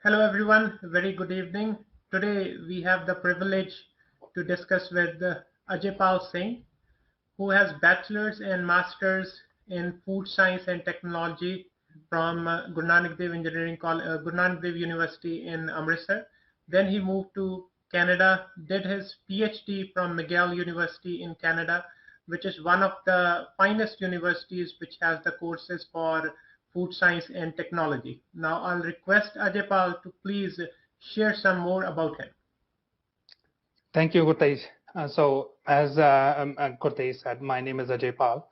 Hello everyone, very good evening. Today we have the privilege to discuss with Ajay Singh, who has bachelor's and master's in food science and technology from Guru Nanak Dev University in Amritsar. Then he moved to Canada, did his PhD from McGill University in Canada, which is one of the finest universities which has the courses for food science and technology. Now I'll request Ajay to please share some more about him. Thank you, Gurtesh. As Gurtesh said, my name is Ajay Pal.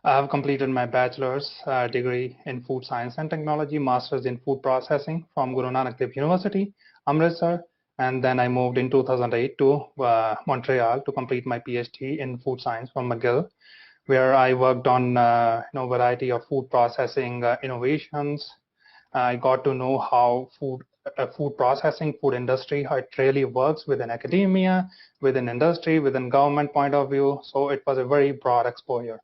I have completed my bachelor's degree in food science and technology, master's in food processing from Guru Nanak Dev University, Amritsar, and then I moved in 2008 to Montreal to complete my PhD in food science from McGill, where I worked on variety of food processing innovations. I got to know how food processing, food industry, how it really works within academia, within industry, within government point of view. So it was a very broad exposure.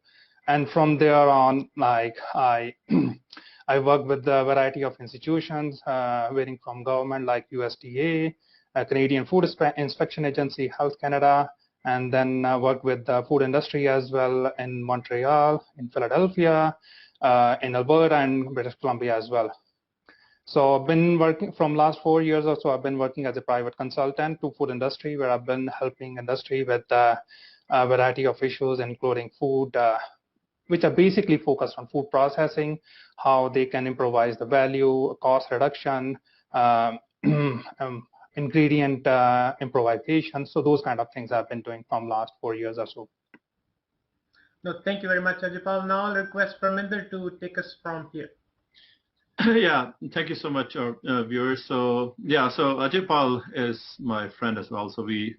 And from there on, like I I worked with a variety of institutions, varying from government like USDA, Canadian Food Inspection Agency, Health Canada, and then worked with the food industry as well in Montreal, in Philadelphia, in Alberta, and British Columbia as well. So I've been working from last 4 years or so. I've been working as a private consultant to food industry, where I've been helping industry with a variety of issues, including food, which are basically focused on food processing, how they can improvise the value, cost reduction, ingredient improvisation. So those kind of things I've been doing from last 4 years or so. No, thank you very much, Ajay Now I'll request Parminder to take us from here. Yeah, thank you so much, viewers. So Ajay Pal is my friend as well. So we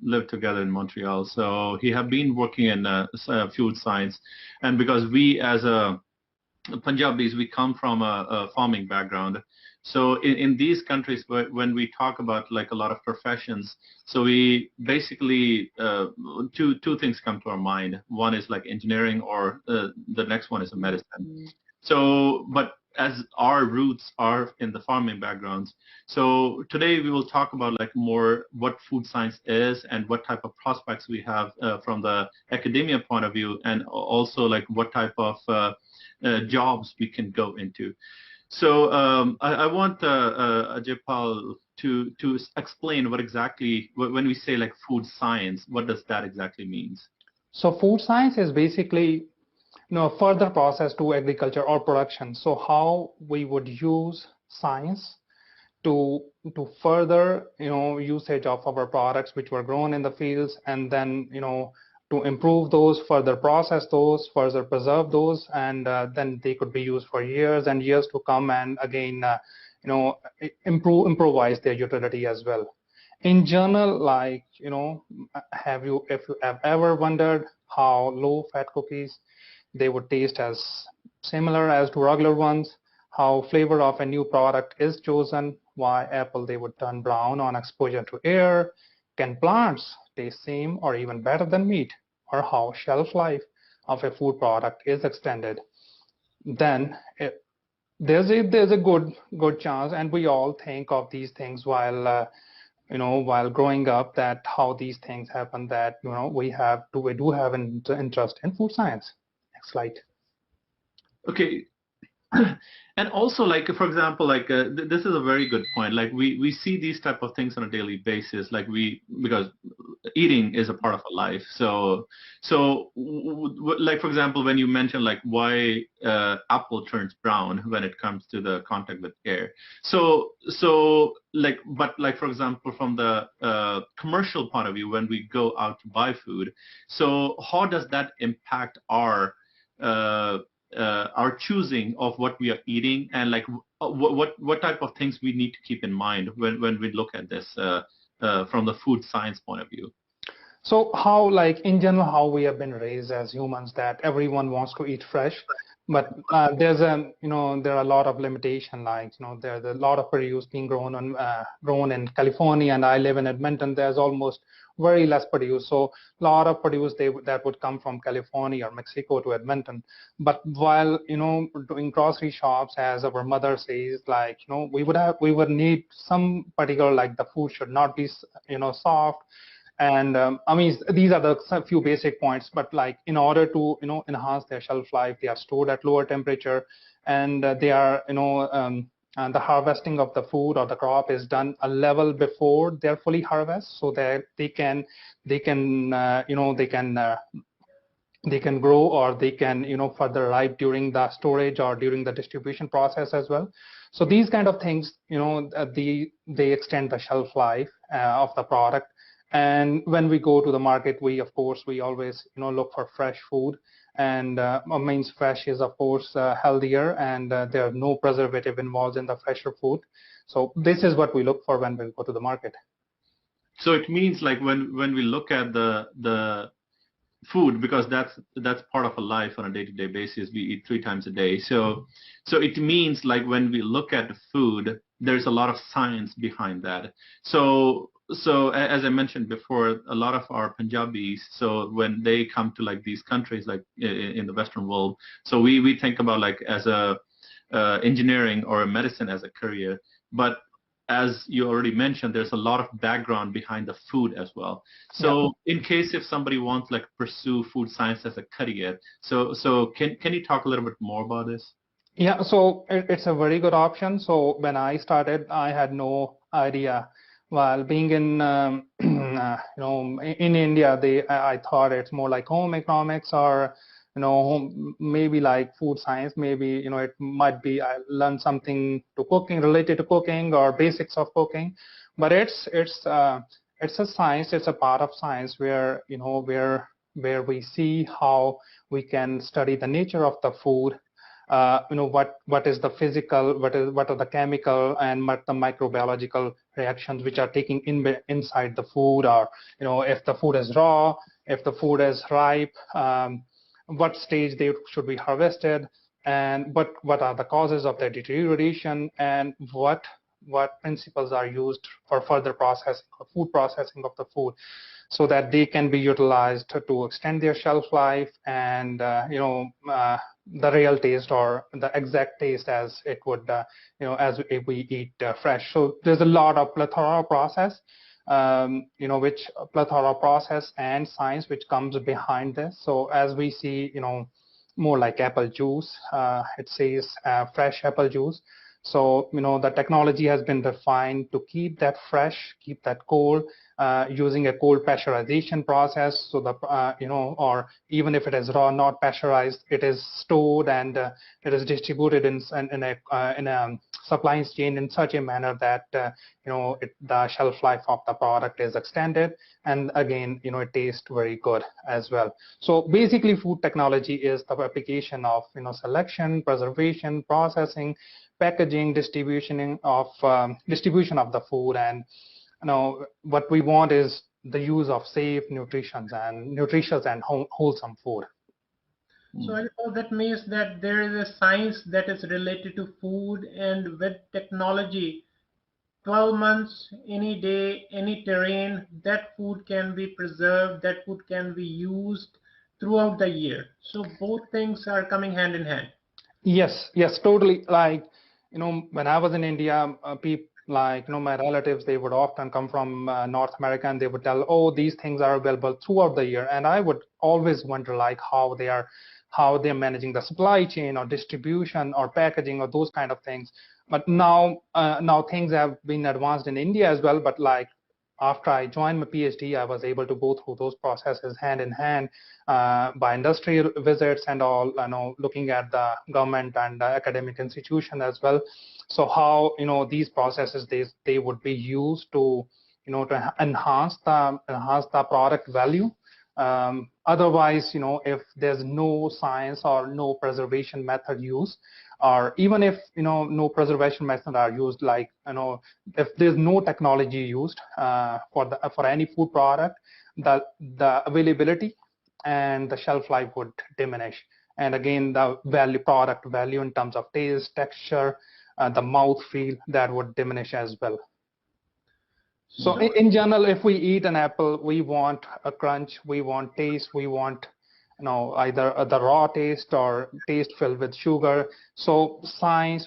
live together in Montreal. So he have been working in food science, and because we as a Punjabis, we come from a farming background. So in these countries, when we talk about like a lot of professions, so we basically two things come to our mind. One is like engineering, or the next one is a medicine. So, but as our roots are in the farming backgrounds, so today we will talk about like more what food science is and what type of prospects we have from the academia point of view, and also like what type of jobs we can go into. So I want Ajay Pal to explain what exactly, when we say like food science, what does that exactly means? So food science is basically further process to agriculture or production. So how we would use science to further usage of our products which were grown in the fields, and then to improve those, further process those, further preserve those, and then they could be used for years and years to come, and again improvise their utility as well. In general, like if you have ever wondered how low fat cookies, they would taste as similar as to regular ones, how flavor of a new product is chosen, why apple they would turn brown on exposure to air, can plants taste same or even better than meat, or how shelf life of a food product is extended. Then there's a good chance, and we all think of these things while while growing up, that how these things happen, that we do have an interest in food science. Next slide. Okay. And also, like, for example, like this is a very good point. Like we see these type of things on a daily basis, like because eating is a part of our life. So like, for example, when you mentioned like why apple turns brown when it comes to the contact with air. So like, but like, for example, from the commercial point of view, when we go out to buy food, so how does that impact our choosing of what we are eating, and like what type of things we need to keep in mind when we look at this from the food science point of view? So how, like in general, how we have been raised as humans, that everyone wants to eat fresh, But there's there are a lot of limitation, like there's a lot of produce being grown in California, and I live in Edmonton. There's almost very less produce, so a lot of produce that would come from California or Mexico to Edmonton. But while doing grocery shops, as our mother says, like we would need some particular, like the food should not be soft. And I mean, these are the few basic points, but like in order to enhance their shelf life, they are stored at lower temperature, and they are and the harvesting of the food or the crop is done a level before they're fully harvest, so that they can they can grow, or they can further ripe during the storage or during the distribution process as well. So these kind of things, they extend the shelf life of the product. And when we go to the market, we always look for fresh food, and means fresh is of course healthier, and there are no preservative involved in the fresher food. So this is what we look for when we go to the market. So it means like when we look at the food, because that's part of a life on a day-to-day basis, we eat 3 times a day. So it means like when we look at the food, there's a lot of science behind that. So as I mentioned before, a lot of our Punjabis, so when they come to like these countries like in the Western world, so we think about like as a engineering or a medicine as a career, but as you already mentioned, there's a lot of background behind the food as well. So in case if somebody wants like pursue food science as a career, so can you talk a little bit more about this? Yeah, so it's a very good option. So when I started, I had no idea. While being in in India, I thought it's more like home economics, or maybe like food science. Maybe it might be I learned something to cooking, related to cooking, or basics of cooking. But it's a science. It's a part of science where where we see how we can study the nature of the food. What is the physical, what are the chemical and what the microbiological reactions which are taking inside the food, or if the food is raw, if the food is ripe, what stage they should be harvested, and what are the causes of their deterioration, and what principles are used for further processing or food processing of the food, so that they can be utilized to extend their shelf life, and the real taste, or the exact taste as it would as if we eat fresh. So there's a lot of plethora process and science which comes behind this. So as we see, more like apple juice, it says fresh apple juice. So the technology has been refined to keep that fresh, keep that cold, using a cold pasteurization process. So the or even if it is raw, not pasteurized, it is stored, and it is distributed in a supply chain in such a manner that the shelf life of the product is extended, and again it tastes very good as well. So basically, food technology is the application of selection, preservation, processing, packaging, distribution of the food. And what we want is the use of safe, nutritious and wholesome food. So that means that there is a science that is related to food, and with technology, 12 months, any day, any terrain, that food can be preserved, that food can be used throughout the year. So both things are coming hand in hand. Yes, totally. Like, when I was in India, people like, my relatives, they would often come from North America, and they would tell, oh, these things are available throughout the year. And I would always wonder like how they're managing the supply chain or distribution or packaging or those kind of things. But now things have been advanced in India as well. But like, after I joined my PhD, I was able to go through those processes hand in hand by industrial visits and all, looking at the government and academic institution as well. So how these processes, they would be used to to enhance the product value. Otherwise, if there's no science or no preservation method used, or even if no preservation method are used, like if there's no technology used for any food product, the availability and the shelf life would diminish. and again the product value in terms of taste, texture, the mouth feel, that would diminish as well. So in general, if we eat an apple, we want a crunch, we want taste, we want either the raw taste or taste filled with sugar. So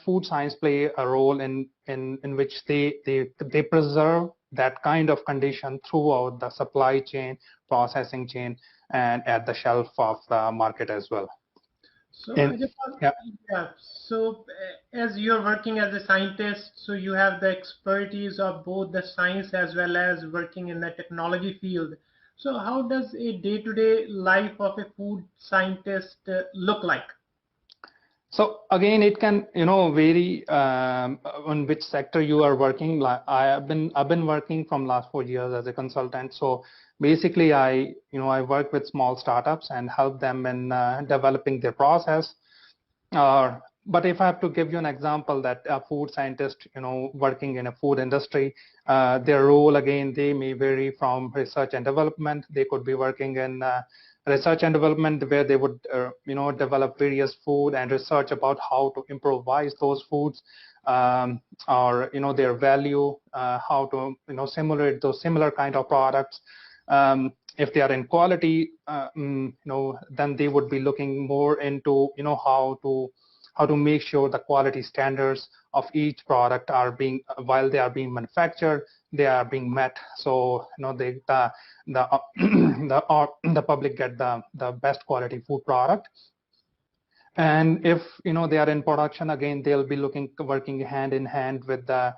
food science play a role in which they preserve that kind of condition throughout the supply chain, processing chain, and at the shelf of the market as well. So yeah. So as you're working as a scientist, so you have the expertise of both the science as well as working in the technology field. So how does a day-to-day life of a food scientist look like? So again, it can vary on which sector you are working. Like I've been working from last 4 years as a consultant. So basically, I work with small startups and help them in developing their process. But if I have to give you an example, that a food scientist, working in a food industry, their role again, they may vary from research and development. They could be working in research and development where they would develop various food and research about how to improvise those foods, or their value, how to simulate those similar kind of products. If they are in quality, then they would be looking more into how to make sure the quality standards of each product are being, while they are being manufactured, they are being met. So the public get the best quality food product. And if they are in production, again they'll be working hand in hand with the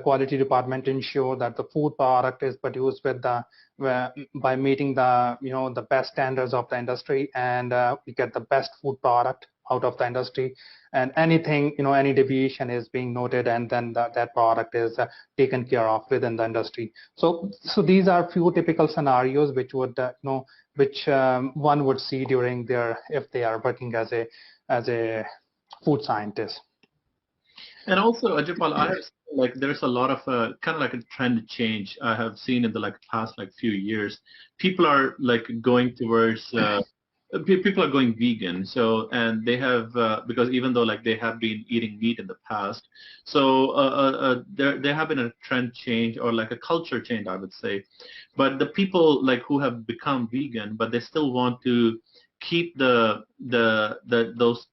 quality department to ensure that the food product is produced by meeting the best standards of the industry, and we get the best food product out of the industry. And anything, any deviation is being noted, and then that product is taken care of within the industry. So these are few typical scenarios which would one would see during if they are working as a food scientist. And also, Ajaypal, I have there's a lot of kind of like a trend change I have seen in the past few years. People are going towards people are going vegan. So, and they have because even though they have been eating meat in the past, so there have been a trend change or a culture change, I would say. But the people who have become vegan, but they still want to keep those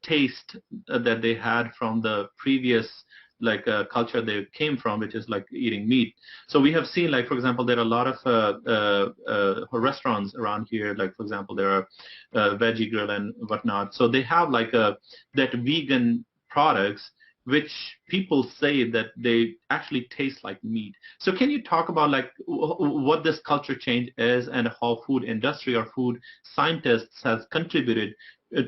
taste that they had from the previous culture they came from, which is eating meat. So we have seen, for example, there are a lot of restaurants around here. For example, there are Veggie Grill and whatnot. So they have that vegan products which people say that they actually taste like meat. So can you talk about what this culture change is and how food industry or food scientists has contributed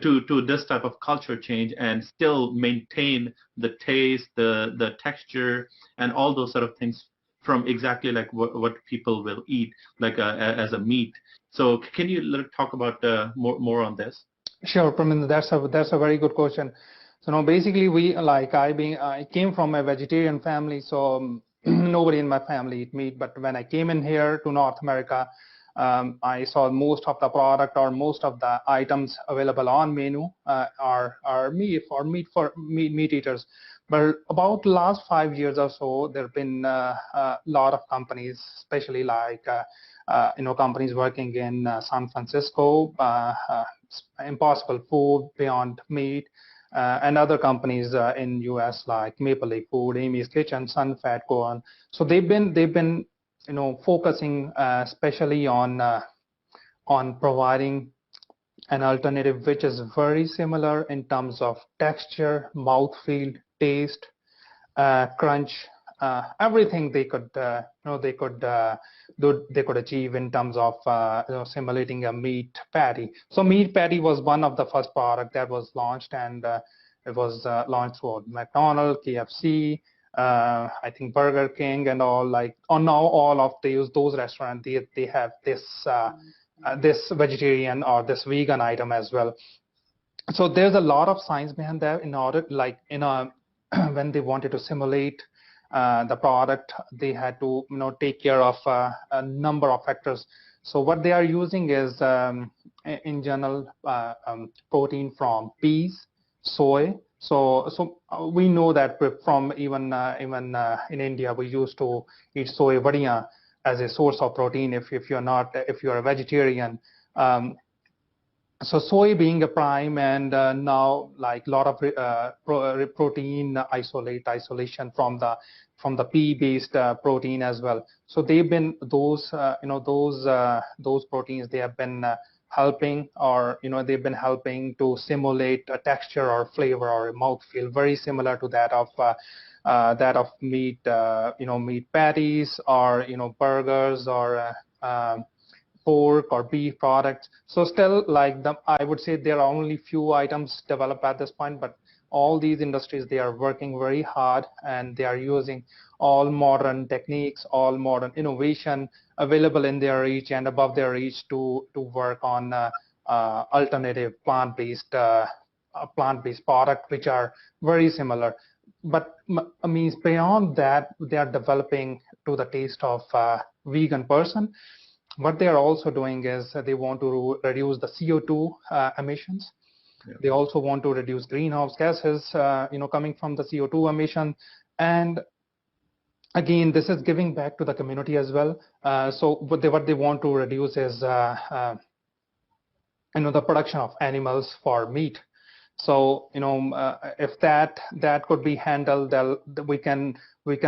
to this type of culture change and still maintain the taste, the texture, and all those sort of things from exactly what people will eat as a meat. So can you talk about more on this? Sure, Pramin, that's a very good question. So now basically I came from a vegetarian family, so nobody in my family eat meat. But when I came in here to North America, I saw most of the product or most of the items available on menu are meat eaters. But about last 5 years or so, there have been a lot of companies, especially companies working in San Francisco, Impossible Food, Beyond Meat, and other companies in US like Maple Leaf Food, Amy's Kitchen, Sunfat, go on. So they've been focusing especially on providing an alternative which is very similar in terms of texture, mouthfeel, taste, crunch, everything they could achieve in terms of simulating a meat patty. So meat patty was one of the first product that was launched, and it was launched through McDonald's, KFC, I think Burger King, and all now all of those restaurants they have this vegetarian or this vegan item as well. So there's a lot of science behind that. In order when they wanted to simulate the product, they had to take care of a number of factors. So what they are using is, in general, protein from peas, soy. So we know that from even in India, we used to eat soy vadiya as a source of protein. If you're a vegetarian, um, so soy being a prime, and now like a lot of protein isolation from the pea-based protein as well. So they've been those proteins, they have been helping, or they've been helping to simulate a texture or flavor or a mouthfeel very similar to that of meat, meat patties, or burgers, or pork or beef products. So still, like I would say there are only few items developed at this point, but all these industries, they are working very hard, and they are using all modern techniques, all modern innovation available in their reach and above their reach to work on alternative plant-based product, which are very similar. But I mean, beyond that, they are developing to the taste of vegan person. What they are also doing is they want to reduce the CO2 emissions. Yeah. They also want to reduce greenhouse gases, coming from the CO2 emission. And again, this is giving back to the community as well. So what they want to reduce is, the production of animals for meat. So if that could be handled, then we can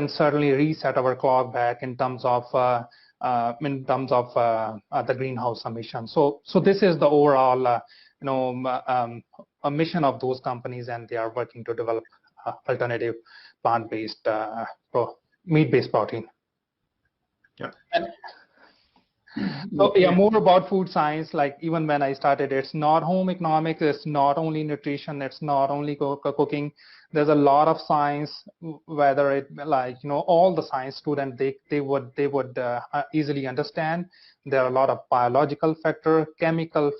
certainly reset our clock back in terms of the greenhouse emission. So this is the overall a mission of those companies, and they are working to develop alternative plant-based meat-based protein. Yeah. So yeah, more about food science. Like even when I started, it's not home economics, it's not only nutrition, it's not only cooking. There's a lot of science, whether it all the science students, they would easily understand. There are a lot of biological factors, chemical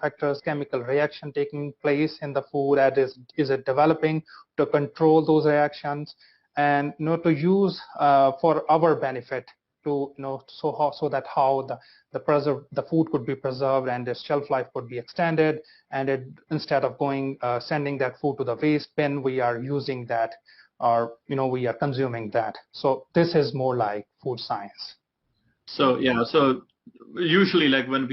reaction taking place in the food. That is it developing to control those reactions, and to use for our benefit, to so that how the food could be preserved and its shelf life could be extended, and instead of sending that food to the waste bin, we are using that, or we are consuming that. So this is more like food science. So yeah, so usually like when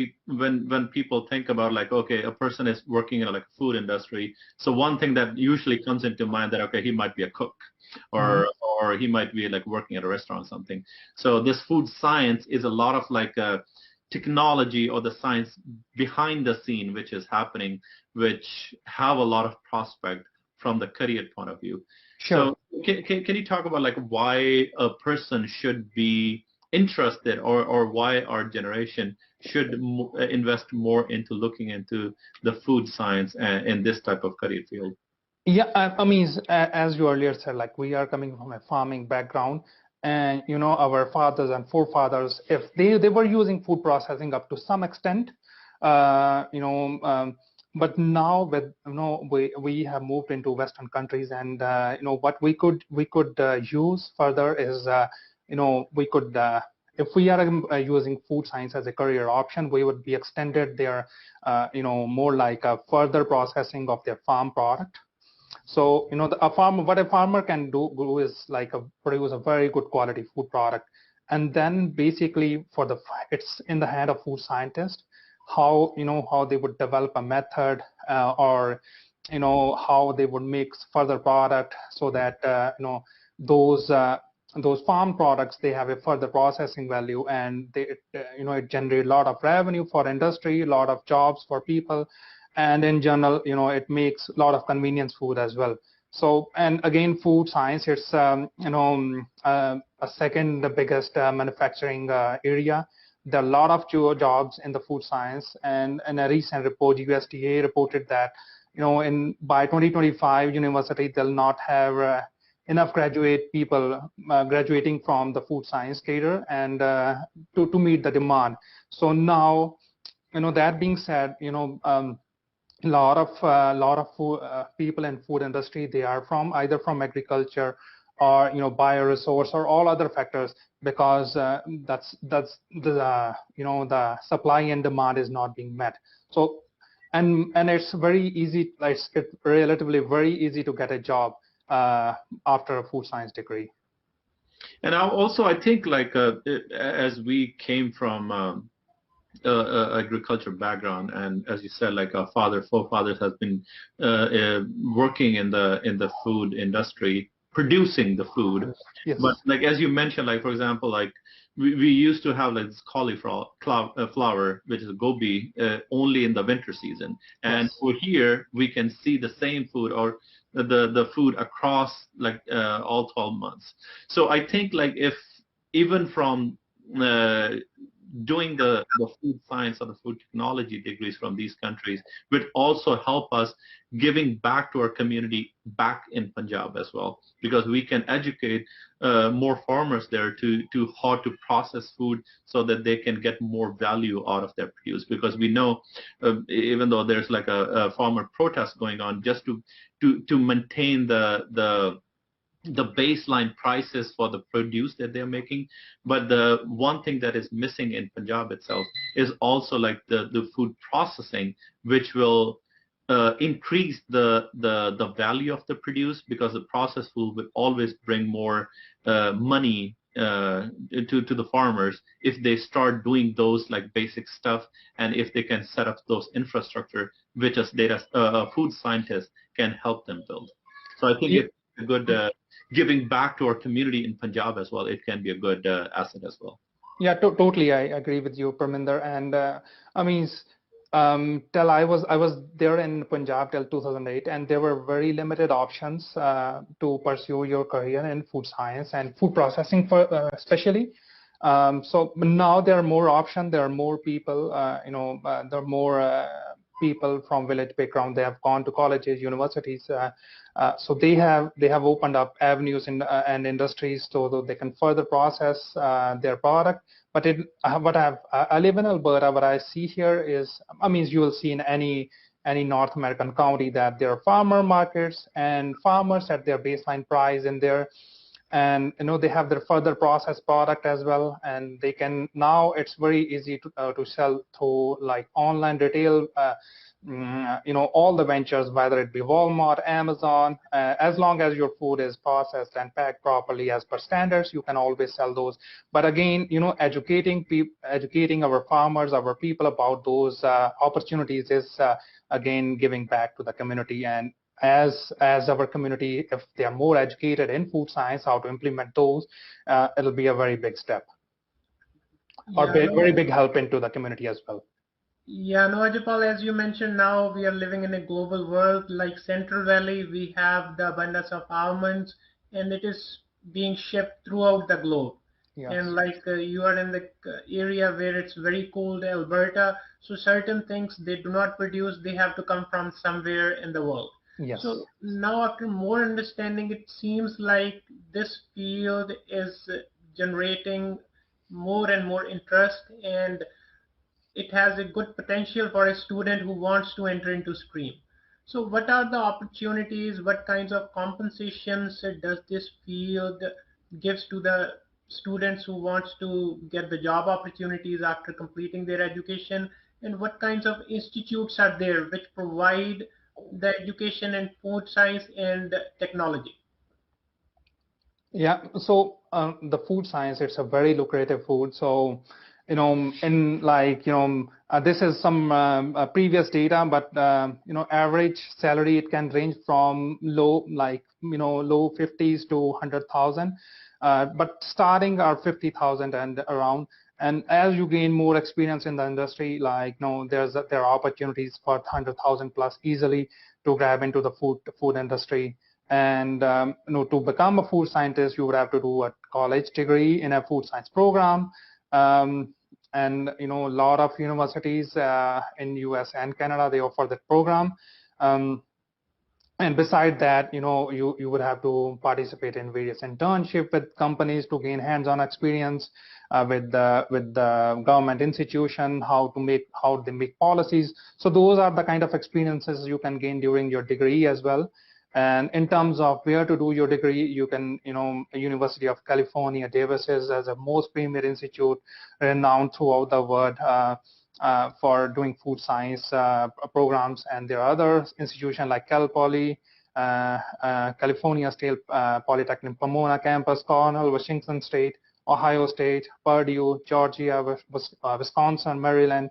people think about like, okay, a person is working in like food industry, so one thing that usually comes into mind that, okay, he might be a cook, or or he might be like working at a restaurant or something. So this food science is a lot of like technology or the science behind the scene which is happening, which have a lot of prospect from the career point of view. Sure. So can you talk about like why a person should be interested, or why our generation should invest more into looking into the food science in this type of career field? Yeah, I mean, as you earlier said, like we are coming from a farming background, and our fathers and forefathers, if they were using food processing up to some extent, but now with we have moved into Western countries, and what we could use further is we could if we are using food science as a career option, we would be extended their more like a further processing of their farm product. So what a farmer can do is like produce a very good quality food product, and then basically it's in the hand of food scientists how they would develop a method, or how they would make further product, so that those farm products, they have a further processing value, and it generate a lot of revenue for industry, a lot of jobs for people. And in general, it makes a lot of convenience food as well. So, and again, food science, it's a second the biggest manufacturing area. There are a lot of jobs in the food science, and in a recent report, USDA reported that by 2025, university they'll not have enough people graduating from the food science cadre, and to meet the demand. So now, that being said, lot of food, people in food industry, they are either from agriculture, or bioresource or all other factors, because that's the the supply and demand is not being met. So and it's very easy, like it's relatively very easy to get a job after a food science degree. And also, I think like as we came from agriculture background, and as you said, like our forefathers has been working in the food industry, producing the food. Yes. But like as you mentioned, like for example, like we used to have like this cauliflower flower, which is a gobi, only in the winter season. And Yes. for here, we can see the same food or the food across like all 12 months. So I think like if even from doing the food science or the food technology degrees from these countries would also help us giving back to our community back in Punjab as well, because we can educate more farmers there to how to process food so that they can get more value out of their produce. Because we know even though there's like a farmer protest going on just to maintain the baseline prices for the produce that they're making. But the one thing that is missing in Punjab itself is also like the food processing, which will increase the value of the produce, because the processed food will always bring more money to the farmers if they start doing those like basic stuff, and if they can set up those infrastructure which as food scientists can help them build. So I think it's a good giving back to our community in Punjab as well. It can be a good asset as well. Yeah, totally. I agree with you, Parminder. And I mean, till I was there in Punjab till 2008, and there were very limited options to pursue your career in food science and food processing, for especially. So now there are more options. There are more people. There are more people from village background. They have gone to colleges, universities. So they have opened up avenues and industries so that they can further process their product. But I live in Alberta. What I see here is, I mean, you will see in any North American county that there are farmer markets and farmers at their baseline price in there, and they have their further processed product as well, and they can now it's very easy to sell through like online retail. All the ventures, whether it be Walmart, Amazon, as long as your food is processed and packed properly as per standards, you can always sell those. But again, educating our farmers, our people about those opportunities is again giving back to the community. And as our community, if they are more educated in food science, how to implement those, it'll be a very big step, or very big help into the community as well. Yeah, no, Ajapal, as you mentioned, now we are living in a global world. Like Central Valley, we have the abundance of almonds, and it is being shipped throughout the globe. Yes. And like you are in the area where it's very cold, Alberta, so certain things they do not produce, they have to come from somewhere in the world. Yes. So now after more understanding, it seems like this field is generating more and more interest, and it has a good potential for a student who wants to enter into STREAM. So what are the opportunities, what kinds of compensations does this field gives to the students who wants to get the job opportunities after completing their education, and what kinds of institutes are there which provide the education in food science and technology? Yeah, so the food science, it's a very lucrative food. So in like this is some previous data, but average salary, it can range from low 50s to 100,000, but starting are 50,000 and around. And as you gain more experience in the industry, like there are opportunities for 100,000 plus easily to grab into the food industry. And to become a food scientist, you would have to do a college degree in a food science program. And a lot of universities in US and Canada, they offer that program. And beside that, you would have to participate in various internships with companies to gain hands-on experience with the government institution, how they make policies. So those are the kind of experiences you can gain during your degree as well. And in terms of where to do your degree, you can, University of California, Davis is as a most premier institute renowned throughout the world for doing food science programs. And there are other institutions like Cal Poly, California State Polytechnic, Pomona campus, Cornell, Washington State, Ohio State, Purdue, Georgia, Wisconsin, Maryland,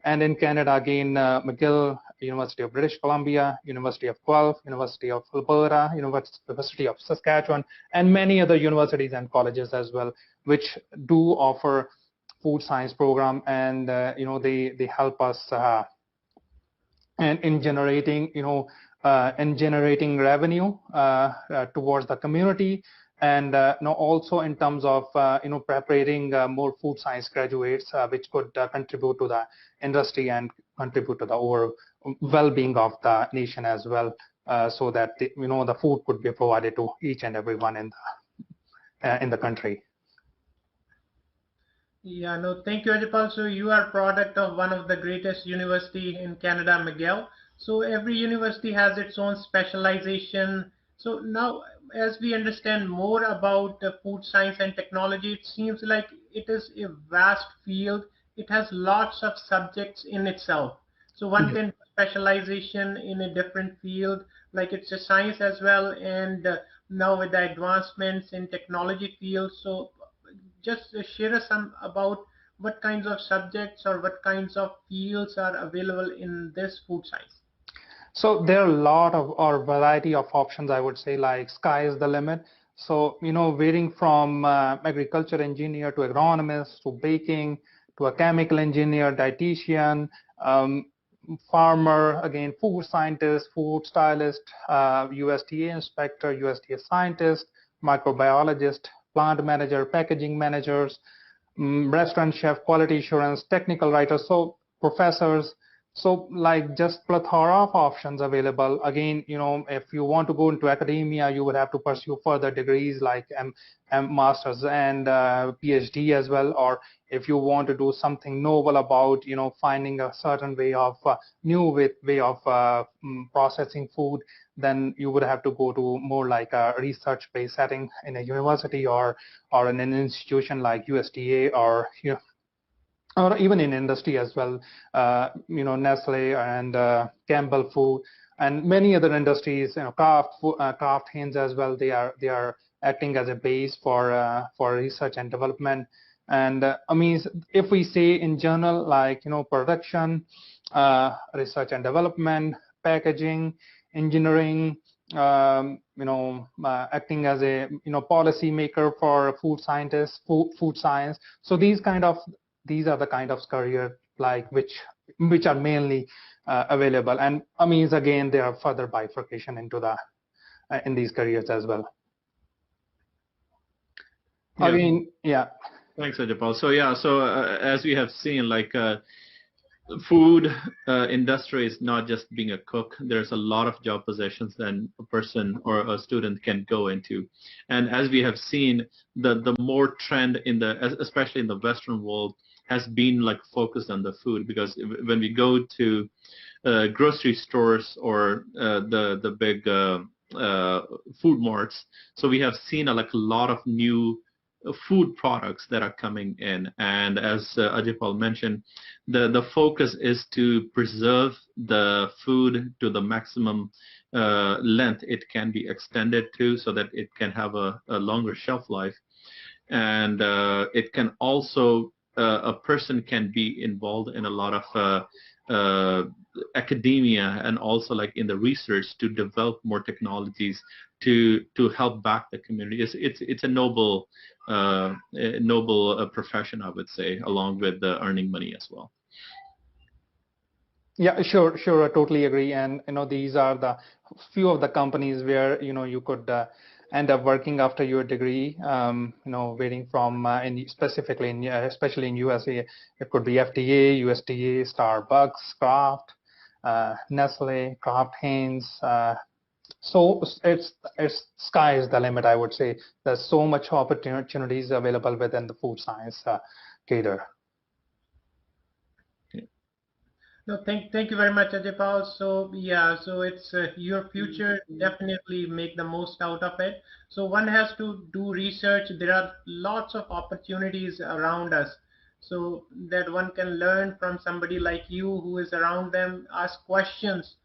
and in Canada, again, McGill, University of British Columbia, University of Guelph, University of Alberta, University of Saskatchewan, and many other universities and colleges as well, which do offer food science program, and they help us and in generating revenue towards the community, and also in terms of preparing more food science graduates, which could contribute to the industry and contribute to the overall well-being of the nation as well, so that the food could be provided to each and everyone in the country. Yeah, no, thank you, Ajipal. So you are product of one of the greatest university in Canada, McGill. So every university has its own specialization. So now, as we understand more about food science and technology, it seems like it is a vast field. It has lots of subjects in itself. So one can specialization in a different field, like it's a science as well, and now with the advancements in technology field. So just share us some about what kinds of subjects or what kinds of fields are available in this food science. So there are a lot of or variety of options, I would say, like sky is the limit. So, varying from agriculture engineer to agronomist to baking to a chemical engineer, dietitian, farmer, again, food scientist, food stylist, USDA inspector, USDA scientist, microbiologist, plant manager, packaging managers, restaurant chef, quality assurance, technical writers, so professors. So like just plethora of options available. Again, if you want to go into academia, you would have to pursue further degrees like masters and PhD as well. Or if you want to do something novel about, finding a certain way of new way of processing food, then you would have to go to more like a research-based setting in a university or in an institution like USDA or or even in industry as well, Nestle and Campbell Food and many other industries, Kraft Heinz as well. They are acting as a base for research and development. And I mean, if we say in general, like production, research and development, packaging, engineering, acting as a policy maker for food scientists, food science. So these are the kind of career like which are mainly available. And I mean, again, there are further bifurcation into the in these careers as well. Yeah. Again, yeah. Thanks, Ajipal. So yeah, so as we have seen, like food industry is not just being a cook. There's a lot of job positions that a person or a student can go into. And as we have seen, the more trend in especially in the Western world has been like focused on the food, because when we go to grocery stores or the big food marts, so we have seen like a lot of new food products that are coming in. And as Ajipal mentioned, the focus is to preserve the food to the maximum length it can be extended to, so that it can have a longer shelf life. And it can also a person can be involved in a lot of academia and also like in the research to develop more technologies to help back the community. It's a noble profession, I would say, along with earning money as well. Yeah, sure, I totally agree. And these are the few of the companies where you could end up working after your degree. Waiting from especially in USA, it could be FDA, USDA, Starbucks, Kraft, Nestle, Kraft Heinz. So it's sky is the limit, I would say. There's so much opportunities available within the food science career. No, thank you very much, Ajay Paul. So yeah, so it's your future. Definitely make the most out of it. So one has to do research. There are lots of opportunities around us, so that one can learn from somebody like you who is around them. Ask questions,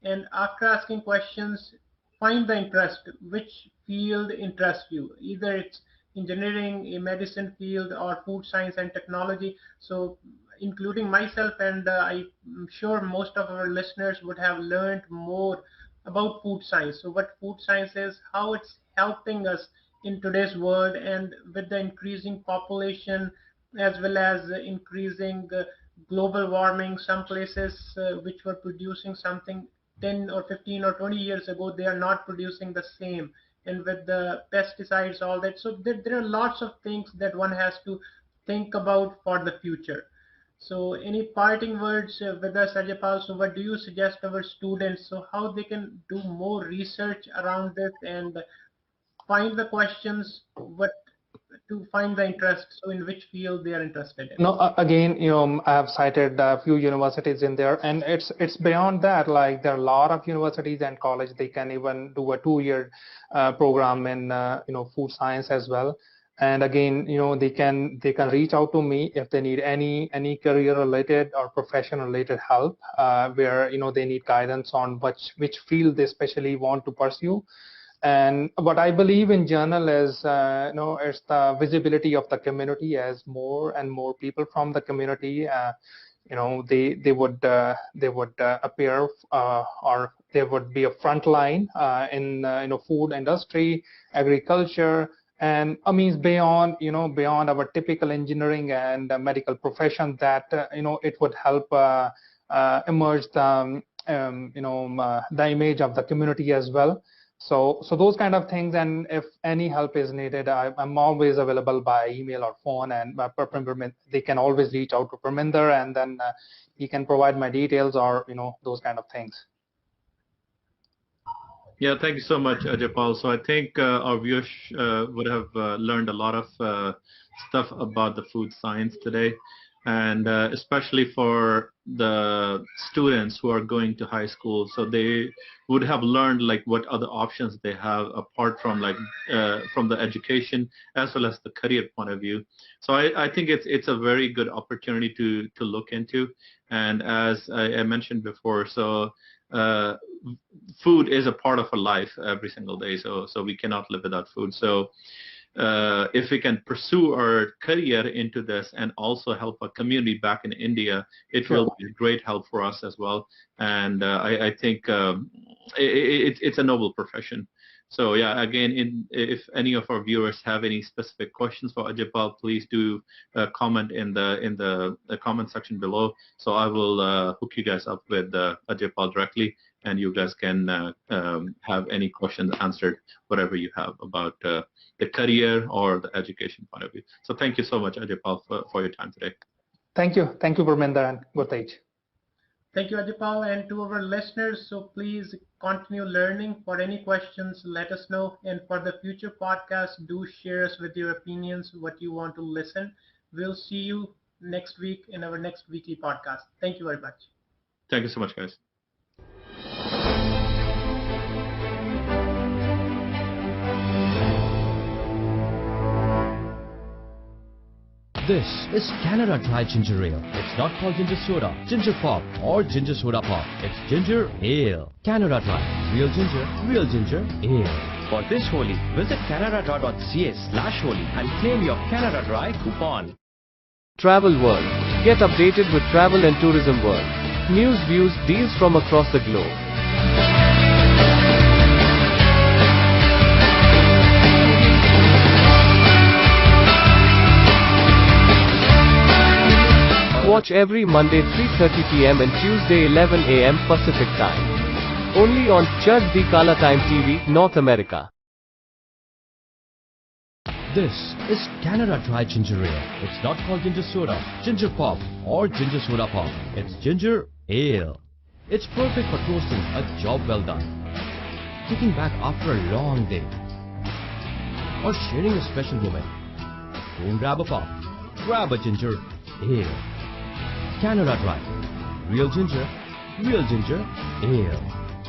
and after asking questions, find the interest. Which field interests you? Either it's engineering, a medicine field, or food science and technology. So including myself, and I'm sure most of our listeners would have learned more about food science. So, what food science is, how it's helping us in today's world, and with the increasing population as well as increasing global warming, some places which were producing something 10 or 15 or 20 years ago, they are not producing the same. And with the pesticides, all that. So, there are lots of things that one has to think about for the future. So, any parting words with us, Ajapal? So, what do you suggest our students? So, how they can do more research around this and find the questions, what to find the interest, so in which field they are interested in? No, again, I have cited a few universities in there, and it's beyond that. Like there are a lot of universities and college. They can even do a 2-year program in food science as well. And again, they can reach out to me if they need any career related or profession related help, where they need guidance on which field they especially want to pursue. And what I believe in general is, it's the visibility of the community. As more and more people from the community, they would appear, or they would be a front line in food industry, agriculture, and I mean beyond our typical engineering and medical profession. That it would help emerge the image of the community as well. So those kind of things, and if any help is needed, I'm always available by email or phone, and they can always reach out to Parminder, and then he can provide my details, or those kind of things. Yeah, thank you so much, Ajay. So I think our viewers would have learned a lot of stuff about the food science today, and especially for the students who are going to high school. So they would have learned like what other options they have apart from like from the education as well as the career point of view. So I think it's a very good opportunity to look into. And as I mentioned before, so food is a part of our life every single day, so we cannot live without food. So if we can pursue our career into this and also help a community back in India, it will be a great help for us as well. And I think it's a noble profession. So yeah, again, if any of our viewers have any specific questions for Ajay, please do comment in the comment section below. So I will hook you guys up with Ajay directly, and you guys can have any questions answered, whatever you have about the career or the education point of view. So thank you so much, Ajay, for your time today. Thank you, Parminder and Gurdwara. Thank you, Ajapal, and to our listeners. So please continue learning. For any questions, let us know. And for the future podcast, do share us with your opinions, what you want to listen. We'll see you next week in our next weekly podcast. Thank you very much. Thank you so much, guys. This is Canada Dry Ginger Ale. It's not called ginger soda, ginger pop, or ginger soda pop. It's ginger ale. Canada Dry. Real ginger ale. For this Holi, visit canadadry.ca/Holi and claim your Canada Dry coupon. Travel World. Get updated with travel and tourism world. News, views, deals from across the globe. Watch every Monday 3:30 p.m. and Tuesday 11 a.m. Pacific Time. Only on Chardikla Time TV, North America. This is Canada Dry Ginger Ale. It's not called ginger soda, ginger pop, or ginger soda pop. It's ginger ale. It's perfect for toasting a job well done, kicking back after a long day, or sharing a special moment. Don't grab a pop, grab a ginger ale. Canada Dry. real ginger ale.